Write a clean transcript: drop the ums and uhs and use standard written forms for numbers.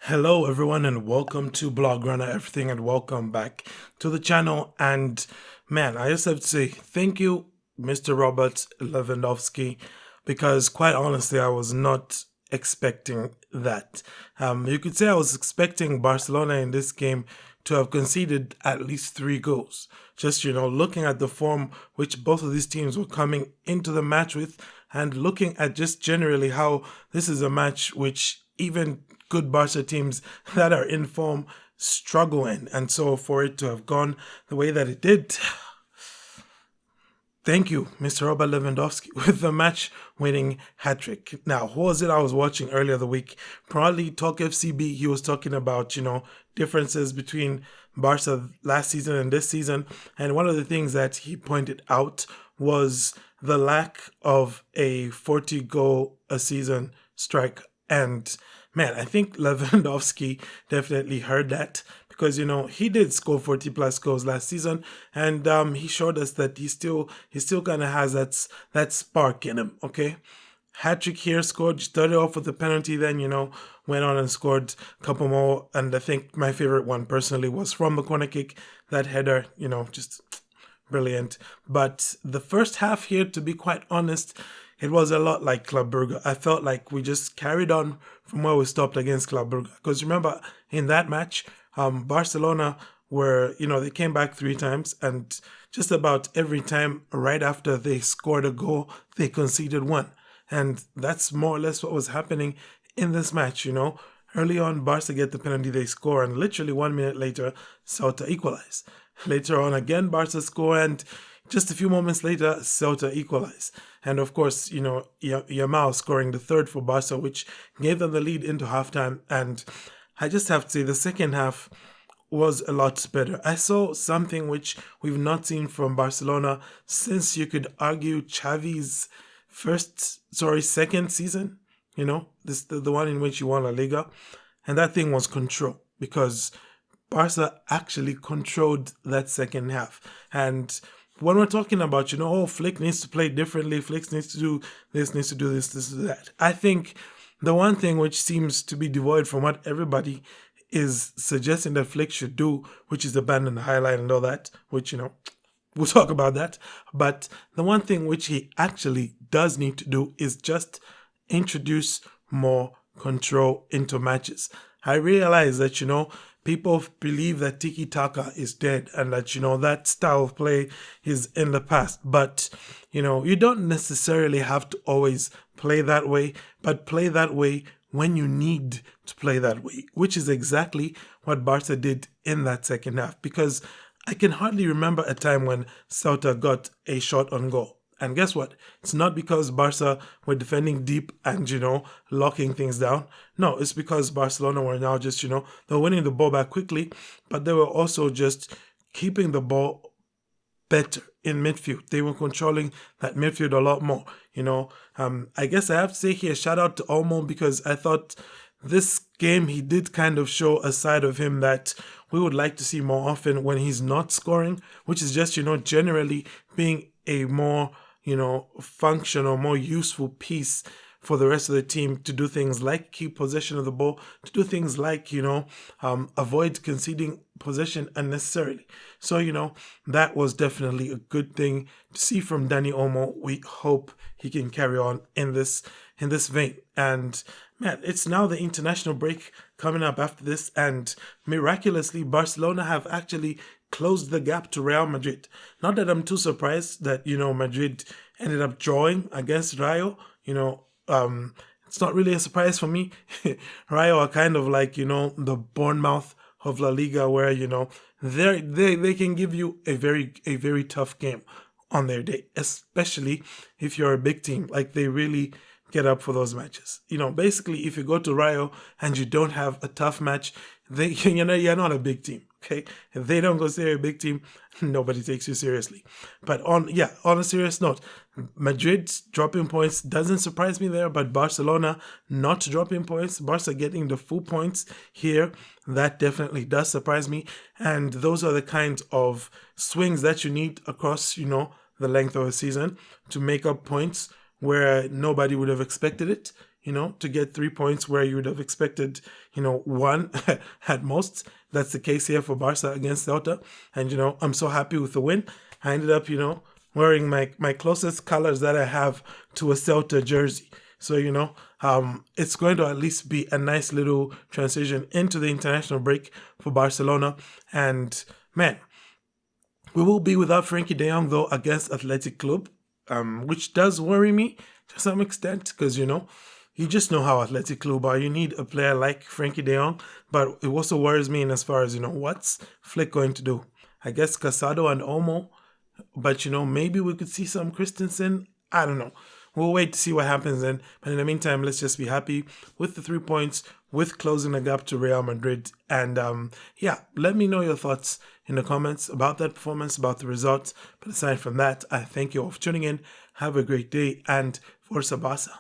Hello, everyone, and welcome to Blog Runner Everything, and welcome back to the channel. And man, I just have to say thank you, Mr. Robert Lewandowski, because quite honestly, I was not expecting that. You could say I was expecting Barcelona in this game to have conceded at least 3 goals. Just, looking at the form which both of these teams were coming into the match with, and looking at just generally how this is a match which even good Barca teams that are in form struggle in. And so for it to have gone the way that it did, thank you, Mr. Robert Lewandowski, with the match-winning hat-trick. Now, who was it I was watching earlier the week? Probably Talk FCB. He was talking about, differences between Barca last season and this season. And one of the things that he pointed out was the lack of a 40-goal a season strike. And man, I think Lewandowski definitely heard that because he did score 40 plus goals last season, and he showed us that he still kind of has that spark in him. Okay, hat trick here, scored, started off with a penalty, then went on and scored a couple more, and I think my favorite one personally was from the corner kick, that header, just brilliant. But the first half here, to be quite honest, it was a lot like Club Brugge. I felt like we just carried on from where we stopped against Club Brugge. Because remember, in that match, Barcelona they came back 3 times, and just about every time right after they scored a goal, they conceded one. And that's more or less what was happening in this match, Early on, Barca get the penalty, they score, and literally 1 minute later, Celta equalize. Later on, again, Barca score, and just a few moments later, Celta equalize. And of course, Yamal scoring the third for Barca, which gave them the lead into halftime. And I just have to say, the second half was a lot better. I saw something which we've not seen from Barcelona since, you could argue, Xavi's second season. This the one in which he won La Liga, and that thing was control, because Barca actually controlled that second half. And when we're talking about, Flick needs to play differently, Flick needs to do this, needs to do this, that. I think the one thing which seems to be devoid from what everybody is suggesting that Flick should do, which is abandon the highlight and all that, which, we'll talk about that. But the one thing which he actually does need to do is just introduce more control into matches. I realize that, people believe that tiki-taka is dead and that, that style of play is in the past. But, you don't necessarily have to always play that way, but play that way when you need to play that way, which is exactly what Barca did in that second half. Because I can hardly remember a time when Celta got a shot on goal. And guess what? It's not because Barca were defending deep and, locking things down. No, it's because Barcelona were now just, they're winning the ball back quickly, but they were also just keeping the ball better in midfield. They were controlling that midfield a lot more, I guess I have to say here, shout out to Olmo, because I thought this game he did kind of show a side of him that we would like to see more often when he's not scoring, which is just, generally being a more functional, more useful piece for the rest of the team to do things like keep possession of the ball, to do things like, avoid conceding possession unnecessarily. So, that was definitely a good thing to see from Dani Olmo. We hope he can carry on in this vein. And man, it's now the international break coming up after this, and miraculously, Barcelona have actually closed the gap to Real Madrid. Not that I'm too surprised that, Madrid ended up drawing against Rayo. It's not really a surprise for me. Rayo are kind of like, the Bournemouth of La Liga, where, they can give you a very tough game on their day, especially if you're a big team. Like, they really get up for those matches. Basically, if you go to Rayo and you don't have a tough match, you're not a big team. Okay, if they don't consider a big team, nobody takes you seriously. But on a serious note, Madrid dropping points doesn't surprise me there, but Barcelona not dropping points, Barca getting the full points here, that definitely does surprise me. And those are the kinds of swings that you need across, the length of a season to make up points where nobody would have expected it. to get 3 points where you would have expected, one at most. That's the case here for Barca against Celta. And, I'm so happy with the win. I ended up, wearing my closest colors that I have to a Celta jersey. So, it's going to at least be a nice little transition into the international break for Barcelona. And, man, we will be without Frankie de Jong, though, against Athletic Club, which does worry me to some extent because, you just know how Athletic Club are. You need a player like Frankie de Jong, but it also worries me in as far as, what's Flick going to do? I guess Casado and Olmo, but, maybe we could see some Christensen. I don't know. We'll wait to see what happens then. But in the meantime, let's just be happy with the 3 points, with closing the gap to Real Madrid. And let me know your thoughts in the comments about that performance, about the results. But aside from that, I thank you all for tuning in. Have a great day and Forza Barca.